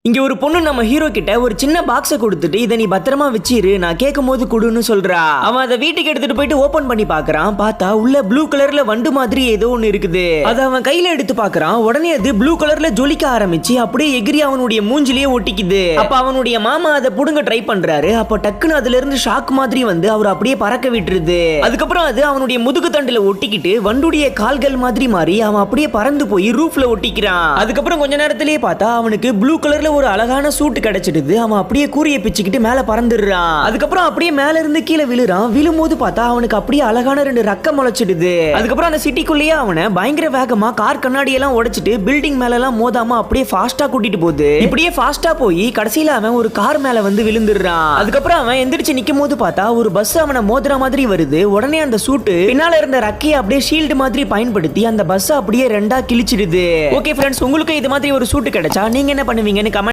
இங்க ஒரு பொண்ணு நம்ம ஹீரோ கிட்ட ஒரு சின்ன பாக்ஸ கொடுத்துட்டு இதை நீ பத்திரமா வச்சிரு, நான் கேட்கும் போது கொடுன்னு சொல்றா. அவன் அதை வீட்டுக்கு எடுத்துட்டு போயிட்டு ஓபன் பண்ணி பாக்குறான். பார்த்தா உள்ள ப்ளூ கலர்ல வண்டு மாதிரி ஏதோ ஒன்னு இருக்குது. அதை அவன் கையில எடுத்து பாக்குறான். உடனே அது ப்ளூ கலர்ல ஜொலிக்க ஆரம்பிச்சு அப்படியே எகிரி அவனுடைய மூஞ்சிலேயே ஒட்டிக்குது. அப்ப அவனுடைய மாமா அதை புடுங்க ட்ரை பண்றாரு. அப்ப டக்குன்னு அதுல இருந்து ஷாக் மாதிரி வந்து அவர் அப்படியே பறக்க விட்டுருது. அதுக்கப்புறம் அது அவனுடைய முதுகு தண்டுல ஒட்டிக்கிட்டு வண்டுடைய கால்கள் மாதிரி மாறி அவன் அப்படியே பறந்து போய் ரூஃப்ல ஒட்டிக்கிறான். அதுக்கப்புறம் கொஞ்ச நேரத்திலேயே பார்த்தா அவனுக்கு ப்ளூ கலர்ல ஒரு அழகான சூட் கிடைச்சிடுது. அவன் அப்படியே கூரிய பிச்சுக்கிட்டு மேல பறந்துடுறான். அதுக்கப்புறம் அப்படியே மேல இருந்து கீழே விழுறான். விழும்போது பார்த்தா அவனுக்கு அப்படியே அழகான 2 ரெக்கம் முளைச்சிடுது. அதுக்கப்புறம் அந்த சிட்டிக்குள்ளேயே அவனை பயங்கர வேகமா கார் கண்ணாடி எல்லாம் உடைச்சிட்டு பில்டிங் மேல எல்லாம் மோதாம அப்படியே ஃபாஸ்டா கூட்டிட்டு போகுது. இப்படியே ஃபாஸ்டா போய் கடைசியில அவன் ஒரு கார் மேல வந்து விழுந்துடுறான். அதுக்கப்புறம் அவன் எந்திரிச்சு நிக்கும் போது பார்த்தா ஒரு பஸ் அவனை மோதுற மாதிரி வருது. உடனே அந்த சூட்டு பின்னால இருந்த ரக்கையை அப்படியே ஷீல்டு மாதிரி பயன்படுத்தி அந்த பஸ் அப்படியே 2ஆ கிழிச்சிடுது. ஓகே ஃப்ரெண்ட்ஸ், உங்களுக்கு இது மாதிரி ஒரு சூட்டு கிடைச்சா நீங்க என்ன பண்ணுவீங்கன்னு கமெண்ட்